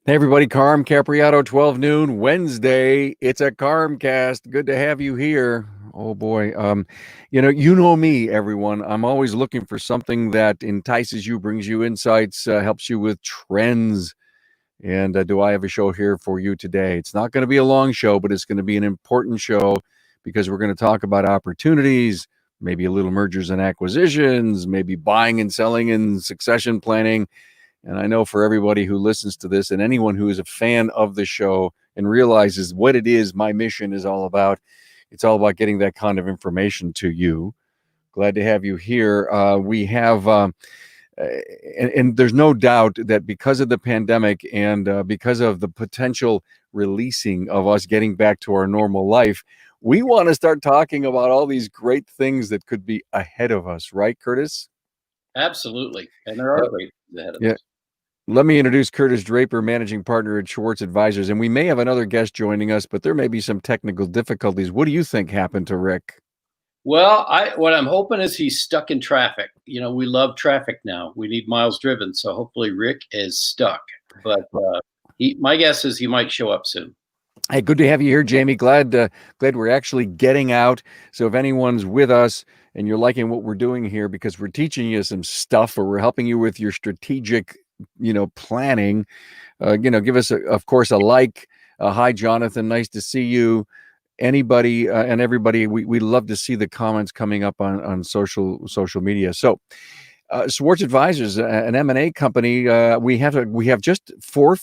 Hey everybody, Carm Capriato, 12 noon, Wednesday. It's a CarmCast. Good to have you here. Oh boy. You know me, everyone. I'm always looking for something that entices you, brings you insights, helps you with trends. And do I have a show here for you today? It's not going to be a long show, but it's going to be an important show because we're going to talk about opportunities, maybe a little mergers and acquisitions, maybe buying and selling and succession planning. And I know for everybody who listens to this and anyone who is a fan of the show and realizes what it is my mission is all about, it's all about getting that kind of information to you. Glad to have you here. We have, and there's no doubt that because of the pandemic and because of the potential releasing of us getting back to our normal life, we want to start talking about all these great things that could be ahead of us, right, Curtis? Absolutely. And there are great things ahead of Yeah. us. Let me introduce Curtis Draper, managing partner at Schwartz Advisors. And we may have another guest joining us, but there may be some technical difficulties. What do you think happened to Rick? Well, what I'm hoping is he's stuck in traffic. We love traffic now. We need miles driven. So hopefully Rick is stuck. But my guess is he might show up soon. Hey, good to have you here, Jamie. Glad we're actually getting out. So if anyone's with us and you're liking what we're doing here because we're teaching you some stuff or we're helping you with your strategic, planning, give us, of course, a like. Hi, Jonathan. Nice to see you. Anybody and everybody, we love to see the comments coming up on social media. So Schwartz Advisors, an M&A company. We have just four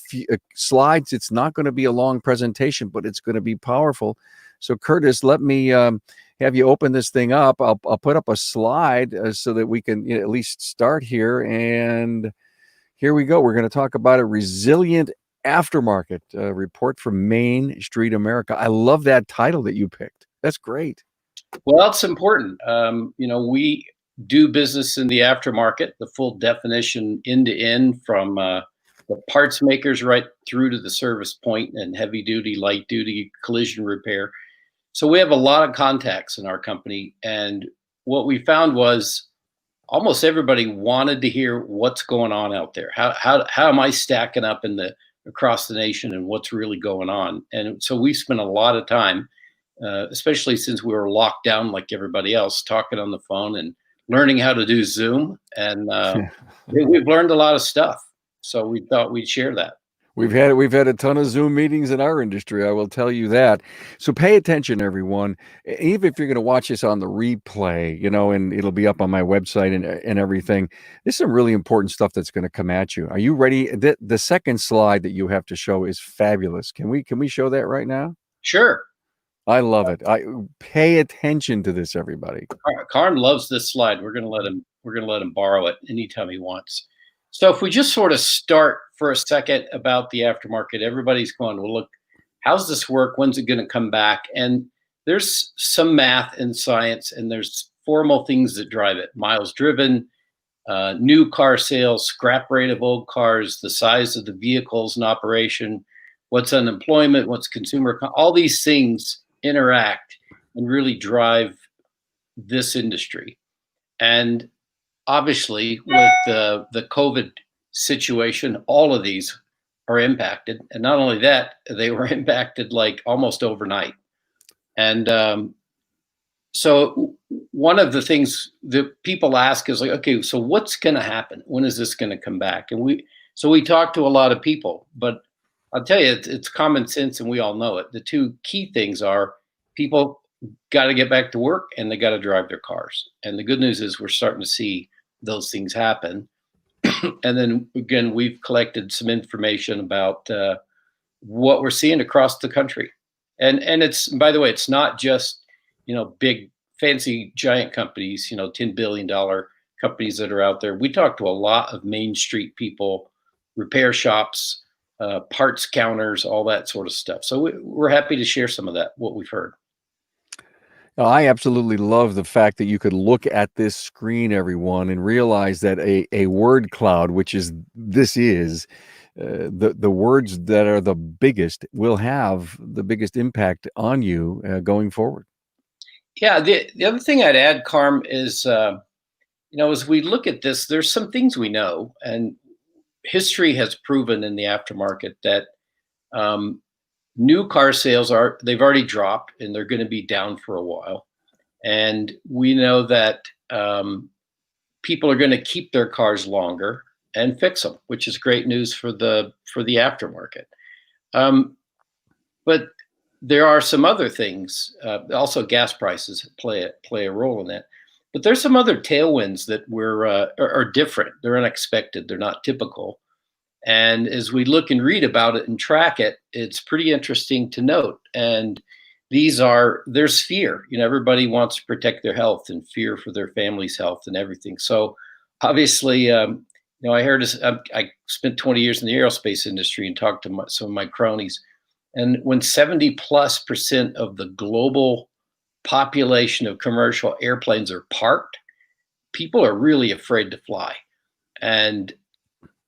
slides. It's not going to be a long presentation, but it's going to be powerful. So Curtis, let me have you open this thing up. I'll put up a slide so that we can at least start here. And here we go. We're going to talk about a resilient aftermarket report from Main Street America. I love that title that you picked. That's great. Well, it's important. We do business in the aftermarket, the full definition end to end from the parts makers right through to the service point and heavy duty, light duty collision repair. So we have a lot of contacts in our company. And what we found was almost everybody wanted to hear what's going on out there. How am I stacking up across the nation and what's really going on? And so we spent a lot of time, especially since we were locked down like everybody else, talking on the phone and learning how to do Zoom. And we've learned a lot of stuff. So we thought we'd share that. We've had a ton of Zoom meetings in our industry, I will tell you that. So pay attention, everyone. Even if you're going to watch this on the replay, and it'll be up on my website and everything. There's some really important stuff that's going to come at you. Are you ready? The second slide that you have to show is fabulous. Can we show that right now? Sure. I love it. Pay attention to this, everybody. Carm loves this slide. We're gonna let him borrow it anytime he wants. So if we just sort of start for a second about the aftermarket, everybody's going, well, look, how's this work? When's it going to come back? And there's some math and science, and there's formal things that drive it: miles driven, new car sales, scrap rate of old cars, the size of the vehicles in operation, what's unemployment, what's consumer, all these things interact and really drive this industry. And obviously, with the COVID situation, all of these are impacted. And not only that, they were impacted like almost overnight. And so one of the things that people ask is like, okay, so what's going to happen? When is this going to come back? And we talk to a lot of people, but I'll tell you, it's common sense, and we all know it. The two key things are people got to get back to work and they got to drive their cars. And the good news is we're starting to see those things happen. And then again, we've collected some information about what we're seeing across the country. And it's, by the way, it's not just, big fancy giant companies, $10 billion companies that are out there. We talk to a lot of Main Street people, repair shops, parts counters, all that sort of stuff. So we're happy to share some of that, what we've heard. I absolutely love the fact that you could look at this screen, everyone, and realize that a word cloud, which is the words that are the biggest will have the biggest impact on you going forward. Yeah, the other thing I'd add, Carm, is as we look at this, there's some things we know, and history has proven in the aftermarket that new car sales they've already dropped and they're going to be down for a while. And we know that people are going to keep their cars longer and fix them, which is great news for the aftermarket. But there are some other things. Also, gas prices play a role in that. But there's some other tailwinds that are different. They're unexpected. They're not typical. And as we look and read about it and track it, it's pretty interesting to note. And there's fear. Everybody wants to protect their health and fear for their family's health and everything. So obviously, I heard I spent 20 years in the aerospace industry and talked to some of my cronies. And when 70+% of the global population of commercial airplanes are parked, people are really afraid to fly. And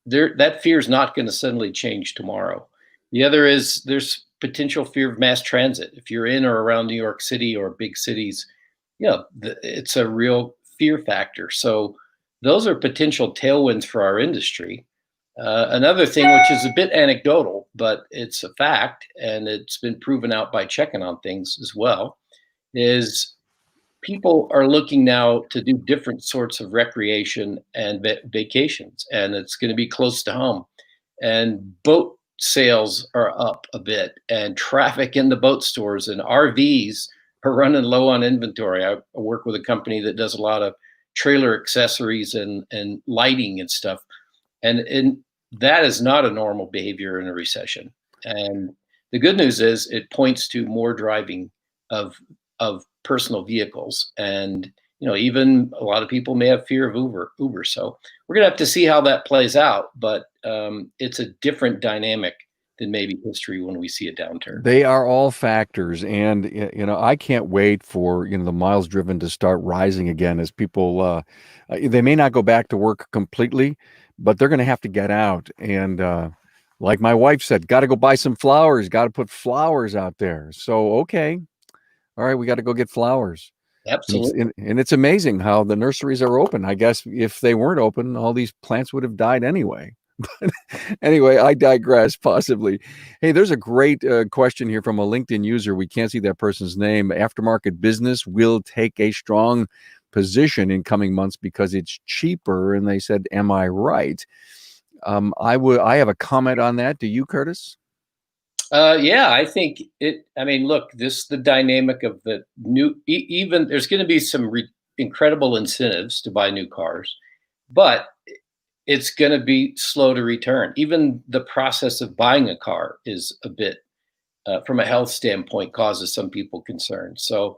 that fear is not going to suddenly change tomorrow. The other is there's potential fear of mass transit. If you're in or around New York City or big cities, it's a real fear factor. So those are potential tailwinds for our industry. Another thing, which is a bit anecdotal, but it's a fact, and it's been proven out by checking on things as well, is people are looking now to do different sorts of recreation and vacations, and it's going to be close to home. And boat sales are up a bit, and traffic in the boat stores and RVs are running low on inventory. I work with a company that does a lot of trailer accessories and lighting and stuff. And that is not a normal behavior in a recession. And the good news is it points to more driving of personal vehicles. And, even a lot of people may have fear of Uber. So we're going to have to see how that plays out. But it's a different dynamic than maybe history when we see a downturn. They are all factors. And, I can't wait for, the miles driven to start rising again as people, they may not go back to work completely, but they're going to have to get out. And like my wife said, got to go buy some flowers, got to put flowers out there. So, okay. All right, we got to go get flowers. Absolutely. And it's amazing how the nurseries are open. I guess if they weren't open, all these plants would have died anyway. But anyway, I digress possibly. Hey, there's a great question here from a LinkedIn user. We can't see that person's name. Aftermarket business will take a strong position in coming months because it's cheaper. And they said, am I right? I have a comment on that. Do you, Curtis? Yeah, I think look, the dynamic of the new, even there's going to be some incredible incentives to buy new cars, but it's going to be slow to return. Even the process of buying a car is a bit, from a health standpoint, causes some people concern. So,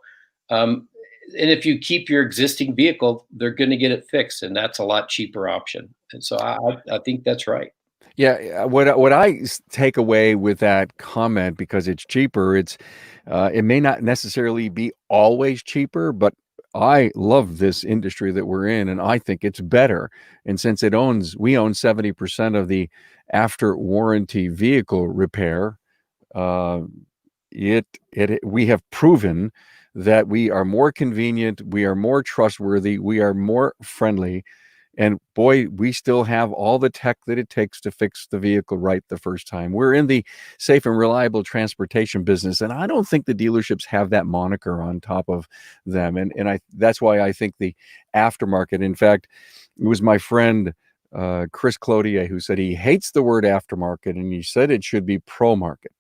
and if you keep your existing vehicle, they're going to get it fixed, and that's a lot cheaper option. And so I think that's right. Yeah, what I take away with that comment, because it's cheaper, it may not necessarily be always cheaper, but I love this industry that we're in, and I think it's better. And since we own 70% of the after warranty vehicle repair, we have proven that we are more convenient, we are more trustworthy, we are more friendly. And boy, we still have all the tech that it takes to fix the vehicle right the first time. We're in the safe and reliable transportation business, and I don't think the dealerships have that moniker on top of them. And that's why I think the aftermarket, in fact, it was my friend Chris Clodier who said he hates the word aftermarket, and he said it should be pro market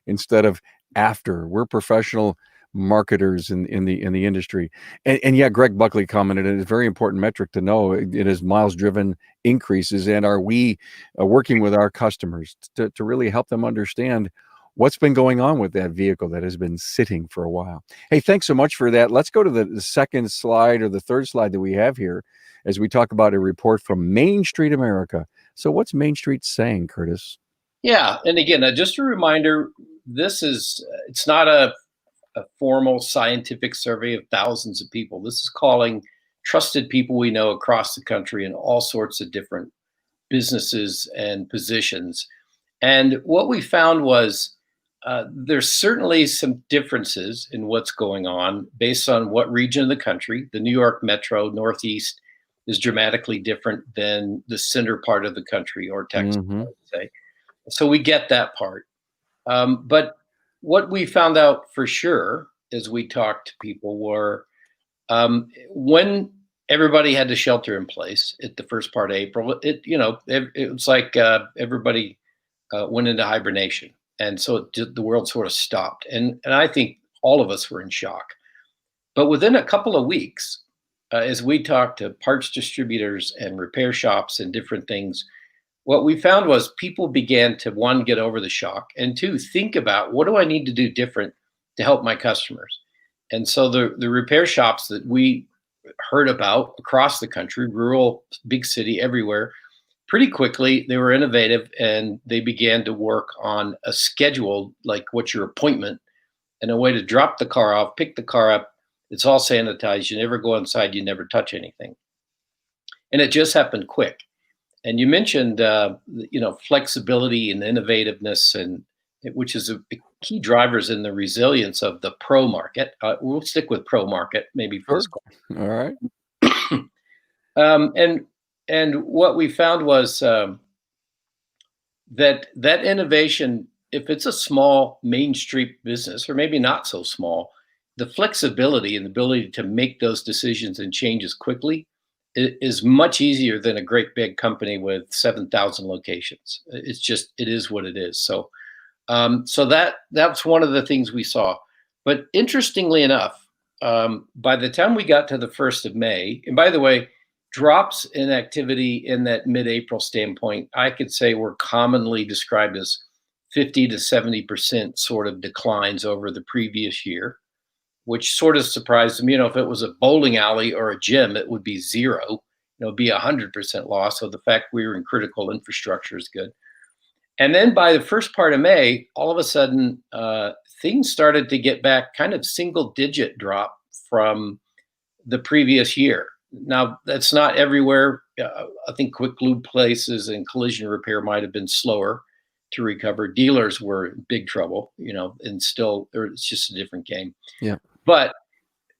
instead of after. We're professional marketers in the industry. And yeah, Greg Buckley commented, it's a very important metric to know. It is miles driven increases. And are we working with our customers to really help them understand what's been going on with that vehicle that has been sitting for a while? Hey, thanks so much for that. Let's go to the second slide, or the third slide that we have here, as we talk about a report from Main Street America. So what's Main Street saying, Curtis? Yeah. And again, just a reminder, it's not a formal scientific survey of thousands of people. This is calling trusted people we know across the country in all sorts of different businesses and positions. And what we found was there's certainly some differences in what's going on based on what region of the country. The New York Metro, Northeast, is dramatically different than the center part of the country or Texas, I Mm-hmm. would say. So we get that part. But what we found out for sure as we talked to people were when everybody had to shelter in place at the first part of April, it was like everybody went into hibernation, and so the world sort of stopped, and I think all of us were in shock. But within a couple of weeks, as we talked to parts distributors and repair shops and different things, what we found was people began to, one, get over the shock, and two, think about what do I need to do different to help my customers. And so the repair shops that we heard about across the country, rural, big city, everywhere, pretty quickly they were innovative and they began to work on a schedule, like what's your appointment, and a way to drop the car off, pick the car up. It's all sanitized. You never go inside. You never touch anything. And it just happened quick. And you mentioned, flexibility and innovativeness, and which is a key drivers in the resilience of the pro market. We'll stick with pro market maybe for Sure. this call. All right. And what we found was that innovation, if it's a small Main Street business, or maybe not so small, the flexibility and the ability to make those decisions and changes quickly is much easier than a great big company with 7,000 locations. It is what it is. So that's one of the things we saw. But interestingly enough, by the time we got to the 1st of May, and by the way, drops in activity in that mid-April standpoint, I could say were commonly described as 50 to 70% sort of declines over the previous year, which sort of surprised them. If it was a bowling alley or a gym, it would be zero. It'd be 100% loss. So the fact we were in critical infrastructure is good. And then by the first part of May, all of a sudden, things started to get back kind of single-digit drop from the previous year. Now, that's not everywhere. I think quick lube places and collision repair might have been slower to recover. Dealers were in big trouble, and still, it's just a different game. Yeah. But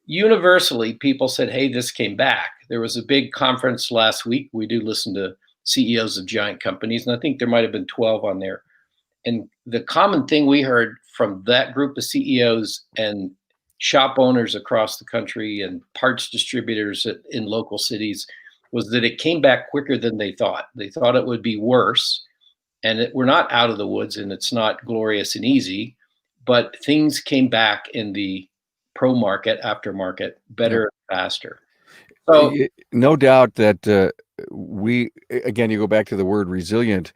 universally, people said, hey, this came back. There was a big conference last week. We do listen to CEOs of giant companies, and I think there might have been 12 on there. And the common thing we heard from that group of CEOs and shop owners across the country and parts distributors in local cities was that it came back quicker than they thought. They thought it would be worse, and we're not out of the woods, and it's not glorious and easy, but things came back in the pro market, aftermarket, better, faster. So no doubt that again, you go back to the word resilient.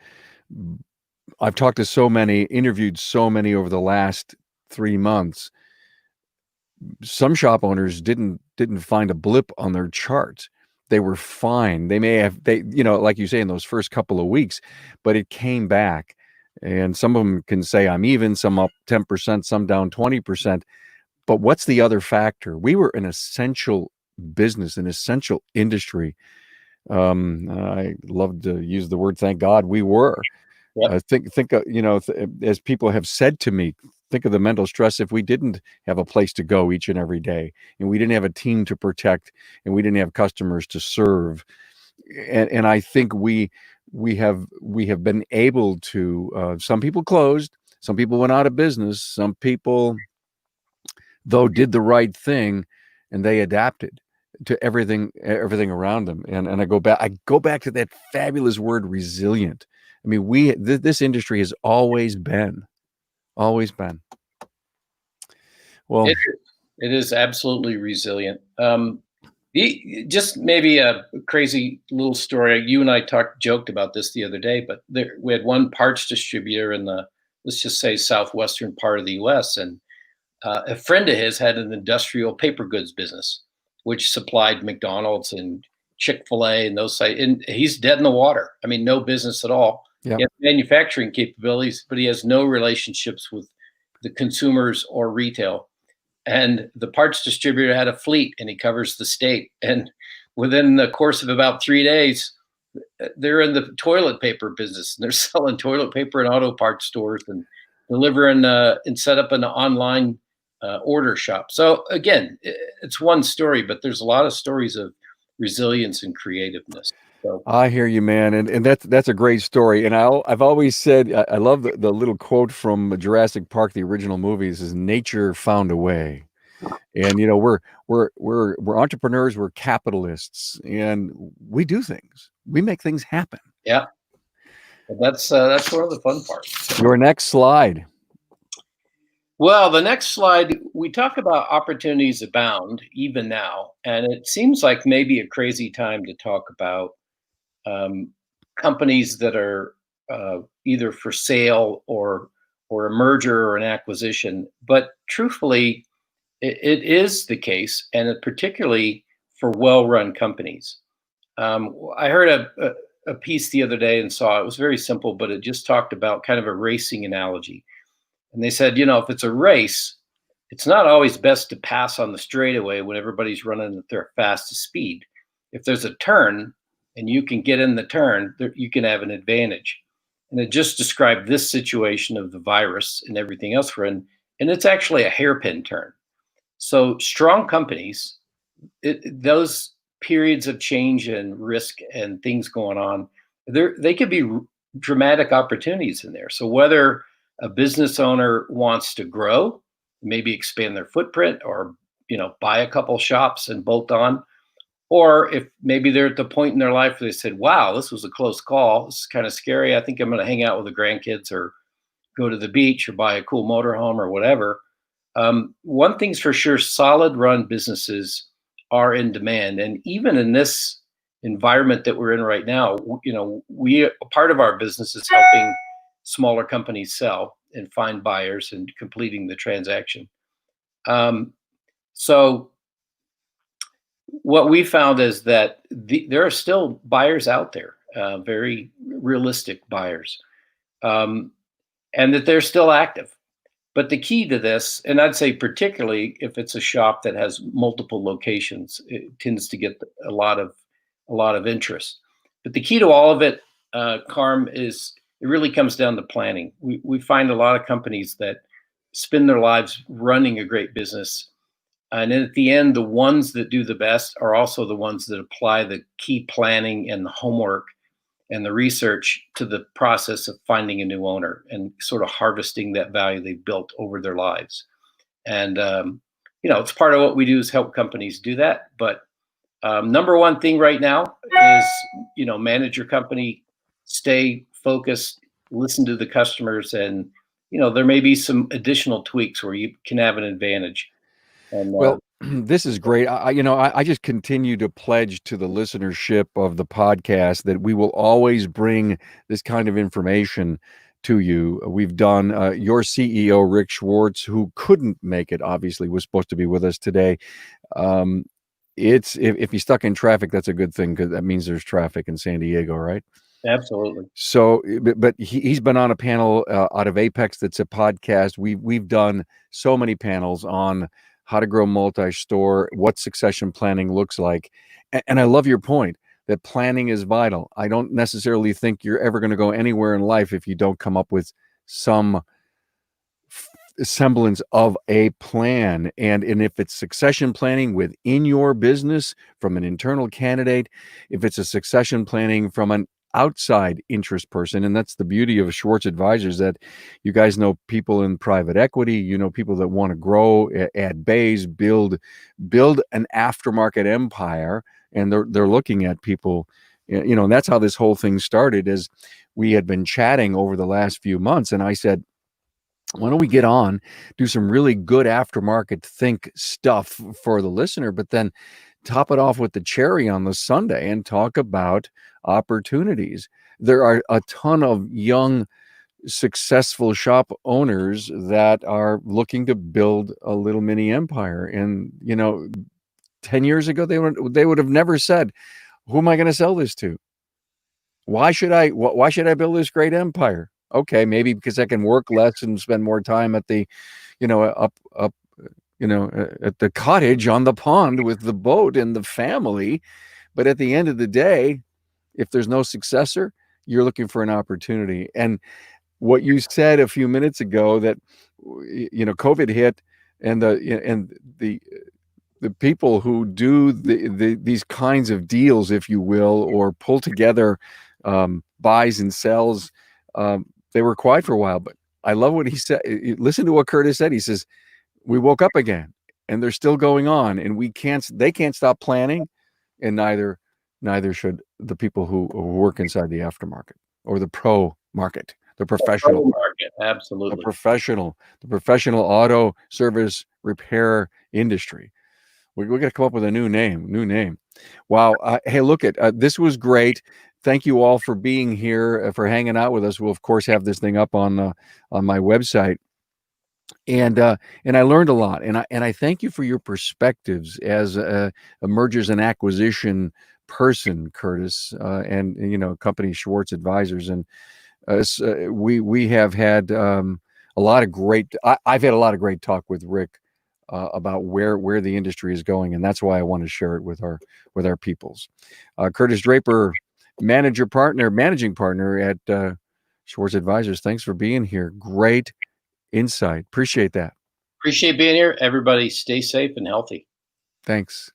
I've talked to interviewed so many over the last 3 months. Some shop owners didn't find a blip on their charts. They were fine. They may have, like you say, in those first couple of weeks, but it came back. And some of them can say I'm even, some up 10%, some down 20%. But what's the other factor? We were an essential business, an essential industry. I love to use the word, thank God we were. Yep. Think as people have said to me, think of the mental stress if we didn't have a place to go each and every day, and we didn't have a team to protect, and we didn't have customers to serve. And I think we have been able to. Some people closed, some people went out of business, some people, though, did the right thing, and they adapted to everything around them. And I go back to that fabulous word, resilient. I mean, this industry has always been. Well, it is absolutely resilient. Just maybe a crazy little story. You and I joked about this the other day, but we had one parts distributor in the, let's just say, southwestern part of the U.S., and a friend of his had an industrial paper goods business, which supplied McDonald's and Chick-fil-A and those sites. And he's dead in the water. I mean, no business at all. Yep. He has manufacturing capabilities, but he has no relationships with the consumers or retail. And the parts distributor had a fleet, and he covers the state. And within the course of about 3 days, they're in the toilet paper business, and they're selling toilet paper in auto parts stores and delivering and set up an online order shop. So again, it's one story, but there's a lot of stories of resilience and creativeness. So I hear you, man, and that's a great story. And I've always said I love the little quote from Jurassic Park, the original movies, is nature found a way. And we're entrepreneurs, we're capitalists, and we do things. We make things happen. yeah, that's one of the fun parts. Your next slide. Well, the next slide, we talk about opportunities abound even now, and it seems like maybe a crazy time to talk about um, companies that are either for sale or a merger or an acquisition. But truthfully, it is the case, and particularly for well-run companies. I heard a piece the other day and saw it was very simple, but it just talked about kind of a racing analogy. And they said, if it's a race, it's not always best to pass on the straightaway when everybody's running at their fastest speed. If there's a turn and you can get in the turn, you can have an advantage. And it just described this situation of the virus and everything else we're in. And it's actually a hairpin turn. So strong companies, those periods of change and risk and things going on, they could be dramatic opportunities in there. So whether a business owner wants to grow, maybe expand their footprint, or buy a couple shops and bolt on, or if maybe they're at the point in their life where they said, wow, this was a close call, this is kind of scary, I think I'm going to hang out with the grandkids or go to the beach or buy a cool motorhome or whatever. One thing's for sure, solid run businesses are in demand. And even in this environment that we're in right now, part of our business is helping smaller companies sell and find buyers and completing the transaction. So what we found is that there are still buyers out there, very realistic buyers, and that they're still active. But the key to this, and I'd say particularly if it's a shop that has multiple locations, it tends to get a lot of interest. But the key to all of it, Carm, is it really comes down to planning. We find a lot of companies that spend their lives running a great business, and then at the end, the ones that do the best are also the ones that apply the key planning and the homework and the research to the process of finding a new owner and sort of harvesting that value they've built over their lives. And, it's part of what we do is help companies do that. But number one thing right now is, manage your company, stay focused, listen to the customers, and, there may be some additional tweaks where you can have an advantage. And Well, this is great. I just continue to pledge to the listenership of the podcast that we will always bring this kind of information to you. We've done your CEO, Rick Schwartz, who couldn't make it, obviously, was supposed to be with us today. It's if he's stuck in traffic, that's a good thing because that means there's traffic in San Diego, right? absolutely. So, but he's been on a panel out of Apex that's a podcast. We've done so many panels on how to grow multi-store, what succession planning looks like. And I love your point that planning is vital. I don't necessarily think you're ever going to go anywhere in life if you don't come up with some semblance of a plan. And if it's succession planning within your business from an internal candidate, if it's a succession planning from an outside interest person, and that's the beauty of Schwartz Advisors, that you guys know people in private equity, people that want to grow, add bays, build an aftermarket empire, and they're looking at people, and that's how this whole thing started. As we had been chatting over the last few months, and I said, why don't we get on, do some really good aftermarket think stuff for the listener, but then top it off with the cherry on the sundae and talk about opportunities. There are a ton of young, successful shop owners that are looking to build a little mini empire. And, 10 years ago, they would have never said, who am I going to sell this to? Why should I build this great empire? Okay, maybe because I can work less and spend more time at the, up at the cottage on the pond with the boat and the family. But at the end of the day, if there's no successor, you're looking for an opportunity. And what you said a few minutes ago, that COVID hit, and the the people who do these kinds of deals, if you will, or pull together buys and sells, they were quiet for a while. But I love what he said. Listen to what Curtis said. He says, we woke up again and they're still going on, and they can't stop planning, and neither should the people who work inside the aftermarket or the pro market, the professional market. Absolutely. The professional auto service repair industry. We got to come up with a new name. Wow. Hey, look at this was great. Thank you all for being here, for hanging out with us. We'll of course have this thing up on my website. And I learned a lot, and I thank you for your perspectives as a mergers and acquisition person, Curtis, and company Schwartz Advisors. And we have had a lot of great. I've had a lot of great talk with Rick about where the industry is going, and that's why I want to share it with our peoples. Curtis Draper, managing partner at Schwartz Advisors. Thanks for being here. Great insight. Appreciate that. Appreciate being here. Everybody stay safe and healthy. Thanks.